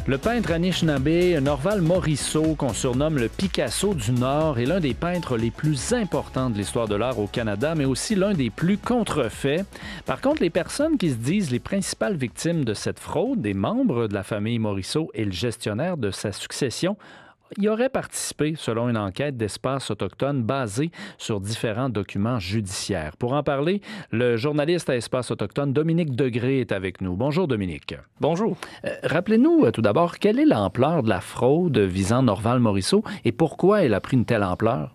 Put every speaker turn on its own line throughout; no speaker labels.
Le peintre Anishinaabe Norval Morisseau, qu'on surnomme le Picasso du Nord, est l'un des peintres les plus importants de l'histoire de l'art au Canada, mais aussi l'un des plus contrefaits. Par contre, les personnes qui se disent les principales victimes de cette fraude, des membres de la famille Morisseau et le gestionnaire de sa succession, y aurait participé selon une enquête d'Espace autochtone basée sur différents documents judiciaires. Pour en parler, le journaliste à Espace autochtone Dominique Degré est avec nous. Bonjour Dominique.
Bonjour.
Rappelez-nous tout d'abord, quelle est l'ampleur de la fraude visant Norval Morisseau et pourquoi elle a pris une telle ampleur?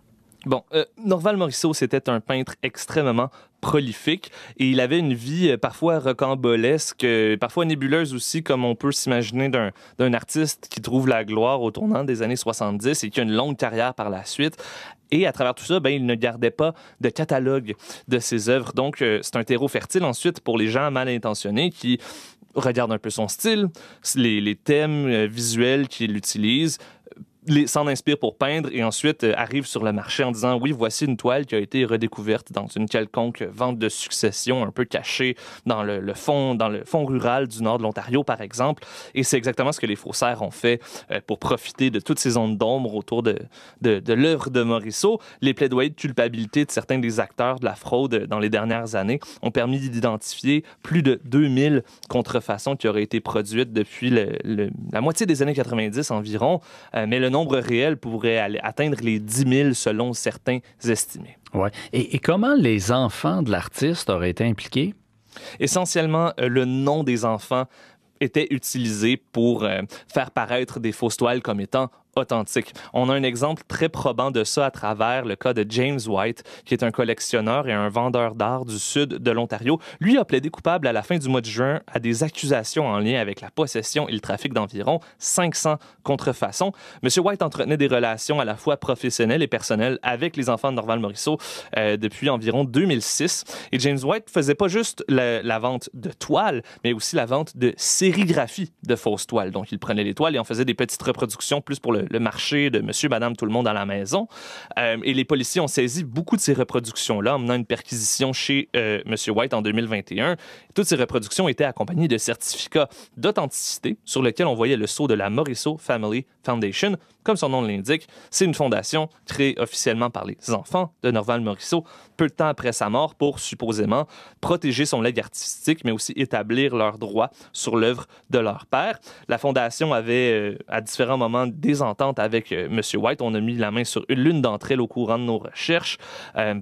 Norval Morisseau, c'était un peintre extrêmement prolifique et il avait une vie parfois rocambolesque, parfois nébuleuse aussi, comme on peut s'imaginer d'un artiste qui trouve la gloire au tournant des années 70 et qui a une longue carrière par la suite. Et à travers tout ça, il ne gardait pas de catalogue de ses œuvres. Donc, c'est un terreau fertile ensuite pour les gens mal intentionnés qui regardent un peu son style, les thèmes visuels qu'il utilise, s'en inspire pour peindre et ensuite arrive sur le marché en disant oui, voici une toile qui a été redécouverte dans une quelconque vente de succession un peu cachée dans le fond rural du nord de l'Ontario, par exemple. Et c'est exactement ce que les faussaires ont fait pour profiter de toutes ces zones d'ombre autour de l'œuvre de Morisseau. Les plaidoyers de culpabilité de certains des acteurs de la fraude dans les dernières années ont permis d'identifier plus de 2000 contrefaçons qui auraient été produites depuis la moitié des années 90 environ. Mais le nombre réel pourrait atteindre les 10 000 selon certains estimés.
Ouais. Et comment les enfants de l'artiste auraient été impliqués?
Essentiellement, le nom des enfants était utilisé pour faire paraître des fausses toiles comme étant authentique. On a un exemple très probant de ça à travers le cas de James White, qui est un collectionneur et un vendeur d'art du sud de l'Ontario. Lui a plaidé coupable à la fin du mois de juin à des accusations en lien avec la possession et le trafic d'environ 500 contrefaçons. M. White entretenait des relations à la fois professionnelles et personnelles avec les enfants de Norval Morisseau depuis environ 2006. Et James White faisait pas juste la vente de toiles, mais aussi la vente de sérigraphie de fausses toiles. Donc, il prenait les toiles et en faisait des petites reproductions plus pour le marché de monsieur, madame, tout le monde à la maison. Et les policiers ont saisi beaucoup de ces reproductions-là en menant une perquisition chez monsieur White en 2021. Toutes ces reproductions étaient accompagnées de certificats d'authenticité sur lesquels on voyait le sceau de la Morisseau Family Foundation. Comme son nom l'indique, c'est une fondation créée officiellement par les enfants de Norval Morisseau peu de temps après sa mort pour, supposément, protéger son legs artistique, mais aussi établir leurs droits sur l'œuvre de leur père. La fondation avait, à différents moments, des ententes avec M. White. On a mis la main sur l'une d'entre elles au courant de nos recherches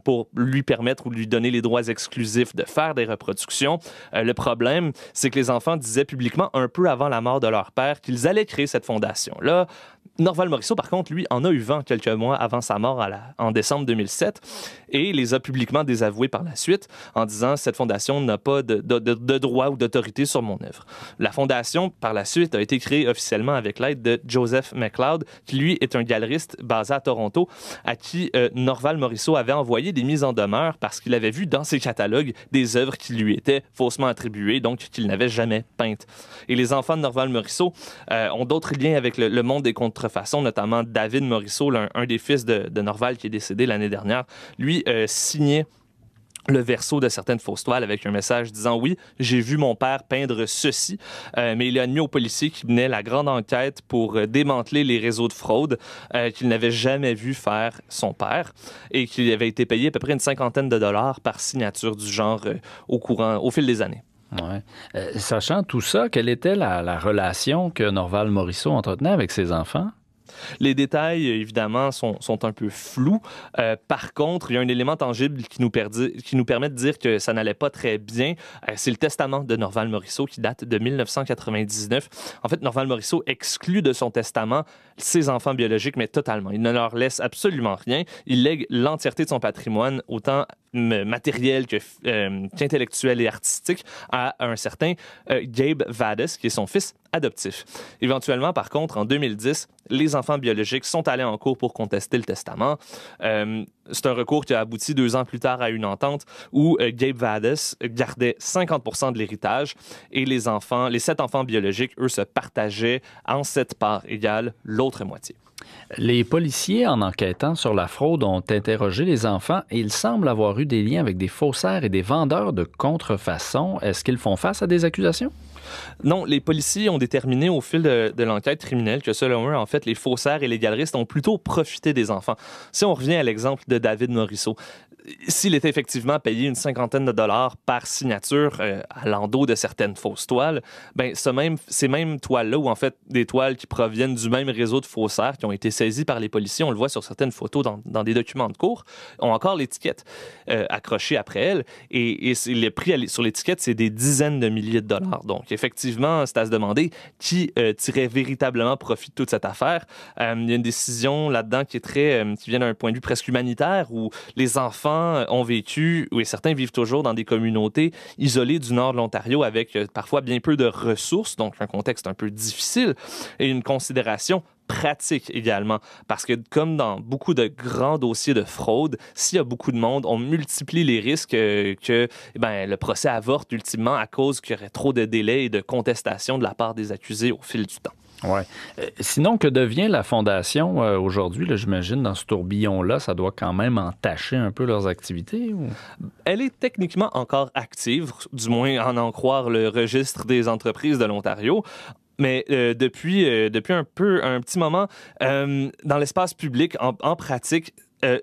pour lui permettre ou lui donner les droits exclusifs de faire des reproductions. Le problème, c'est que les enfants disaient publiquement, un peu avant la mort de leur père, qu'ils allaient créer cette fondation-là. Norval Morisseau, par contre, lui, en a eu vent quelques mois avant sa mort en décembre 2007 et les a publiquement désavoués par la suite en disant « Cette fondation n'a pas de droit ou d'autorité sur mon œuvre ». La fondation, par la suite, a été créée officiellement avec l'aide de Joseph McLeod, qui, lui, est un galeriste basé à Toronto, à qui Norval Morisseau avait envoyé des mises en demeure parce qu'il avait vu dans ses catalogues des œuvres qui lui étaient faussement attribuées, donc qu'il n'avait jamais peintes. Et les enfants de Norval Morisseau ont d'autres liens avec le monde des contrefaçons, notamment David Morisseau, un des fils de Norval qui est décédé l'année dernière. Lui signait le verso de certaines fausses toiles avec un message disant « Oui, j'ai vu mon père peindre ceci », mais il a admis aux policiers qui menaient la grande enquête pour démanteler les réseaux de fraude qu'il n'avait jamais vu faire son père et qu'il avait été payé à peu près une cinquantaine de dollars par signature du genre au fil des années.
Ouais. Sachant tout ça, quelle était la relation que Norval Morisseau entretenait avec ses enfants?
Les détails, évidemment, sont un peu flous. Par contre, il y a un élément tangible qui nous permet de dire que ça n'allait pas très bien. C'est le testament de Norval Morisseau qui date de 1999. En fait, Norval Morisseau exclut de son testament ses enfants biologiques, mais totalement. Il ne leur laisse absolument rien. Il lègue l'entièreté de son patrimoine, autant matériel qu'intellectuel et artistique, à un certain Gabe Vadas, qui est son fils adoptif. Éventuellement, par contre, en 2010, les enfants biologiques sont allés en cours pour contester le testament. C'est un recours qui a abouti 2 ans plus tard à une entente où Gabe Vadas gardait 50% de l'héritage et les 7 enfants biologiques, eux, se partageaient en 7 parts égales l'autre moitié.
Les policiers, en enquêtant sur la fraude, ont interrogé les enfants et ils semblent avoir eu des liens avec des faussaires et des vendeurs de contrefaçons. Est-ce qu'ils font face à des accusations?
Non, les policiers ont déterminé au fil de l'enquête criminelle que selon eux, en fait, les faussaires et les galeristes ont plutôt profité des enfants. Si on revient à l'exemple de David Morisseau, s'il était effectivement payé une cinquantaine de dollars par signature à l'endos de certaines fausses toiles, ben ces mêmes toiles-là, ou en fait des toiles qui proviennent du même réseau de faussaires qui ont été saisies par les policiers, on le voit sur certaines photos dans des documents de cours, ont encore l'étiquette accrochée après elle. Et le prix sur l'étiquette, c'est des dizaines de milliers de dollars. Donc effectivement, c'est à se demander qui tirait véritablement profit de toute cette affaire. Il y a une décision là-dedans qui vient d'un point de vue presque humanitaire, où les enfants ont vécu, et certains vivent toujours dans des communautés isolées du nord de l'Ontario avec parfois bien peu de ressources, donc un contexte un peu difficile, et une considération pratique également, parce que comme dans beaucoup de grands dossiers de fraude, s'il y a beaucoup de monde, on multiplie les risques que le procès avorte ultimement à cause qu'il y aurait trop de délais et de contestations de la part des accusés au fil du temps.
Ouais. Sinon, que devient la Fondation aujourd'hui? Là, j'imagine, dans ce tourbillon-là, ça doit quand même entacher un peu leurs activités? Ou...
Elle est techniquement encore active, du moins en croire le registre des entreprises de l'Ontario. Mais depuis un petit moment, dans l'espace public, en pratique,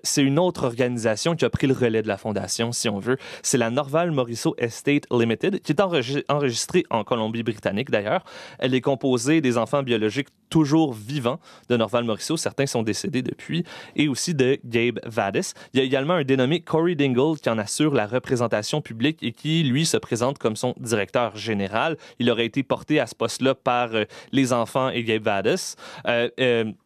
c'est une autre organisation qui a pris le relais de la Fondation, si on veut. C'est la Norval Morisseau Estate Limited, qui est enregistrée en Colombie-Britannique, d'ailleurs. Elle est composée des enfants biologiques toujours vivants de Norval Morisseau. Certains sont décédés depuis. Et aussi de Gabe Vaddis. Il y a également un dénommé Corey Dingle qui en assure la représentation publique et qui, lui, se présente comme son directeur général. Il aurait été porté à ce poste-là par les enfants et Gabe Vaddis.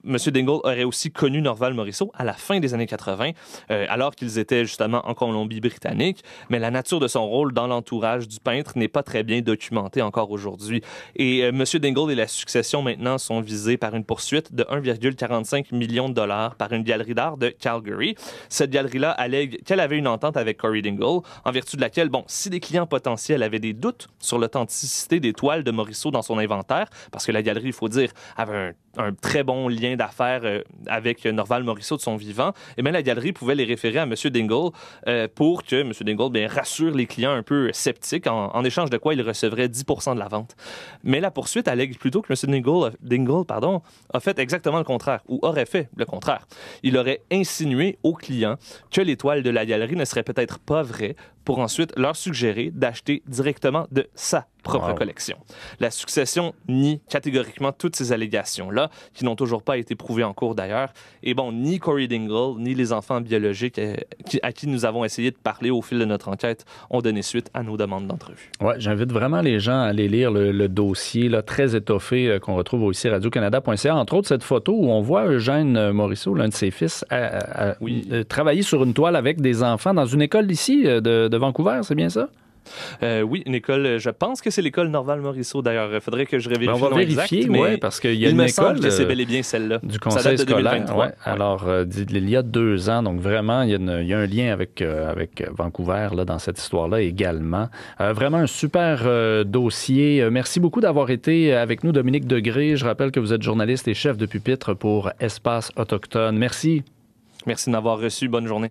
Monsieur Dingle aurait aussi connu Norval Morisseau à la fin des années 80, alors qu'ils étaient justement en Colombie-Britannique. Mais la nature de son rôle dans l'entourage du peintre n'est pas très bien documentée encore aujourd'hui. Et Monsieur Dingle et la succession maintenant sont visés par une poursuite de 1,45 million de dollars par une galerie d'art de Calgary. Cette galerie-là allègue qu'elle avait une entente avec Corey Dingle, en vertu de laquelle, si des clients potentiels avaient des doutes sur l'authenticité des toiles de Morisseau dans son inventaire, parce que la galerie, il faut dire, avait un très bon lien d'affaires avec Norval Morisseau de son vivant, et bien la galerie pouvait les référer à M. Dingle pour que M. Dingle rassure les clients un peu sceptiques, en échange de quoi il recevrait 10% de la vente. Mais la poursuite allègue plutôt que M. Dingle a fait exactement le contraire, ou aurait fait le contraire. Il aurait insinué aux clients que les toiles de la galerie ne seraient peut-être pas vraies, pour ensuite leur suggérer d'acheter directement de sa propre collection. La succession nie catégoriquement toutes ces allégations-là, qui n'ont toujours pas été prouvées en cours d'ailleurs. Et ni Corey Dingle, ni les enfants biologiques à qui nous avons essayé de parler au fil de notre enquête ont donné suite à nos demandes d'entrevue.
Ouais, j'invite vraiment les gens à aller lire le dossier là, très étoffé qu'on retrouve aussi à radiocanada.ca. Entre autres, cette photo où on voit Eugène Morisseau, l'un de ses fils, travailler sur une toile avec des enfants dans une école ici de Vancouver, c'est bien ça?
Oui, une école, je pense que c'est l'école Norval Morisseau d'ailleurs. Il faudrait que je vérifie
on va
le nom
vérifier,
exact, mais
parce qu'il y a une école. Il me semble
que c'est bel et bien celle-là.
Du conseil scolaire. Ouais. Alors, il y a 2 ans, donc vraiment, il y a un lien avec Vancouver là, dans cette histoire-là également. Vraiment un super dossier. Merci beaucoup d'avoir été avec nous, Dominique Degré. Je rappelle que vous êtes journaliste et chef de pupitre pour Espace Autochtone. Merci.
Merci de m'avoir reçu. Bonne journée.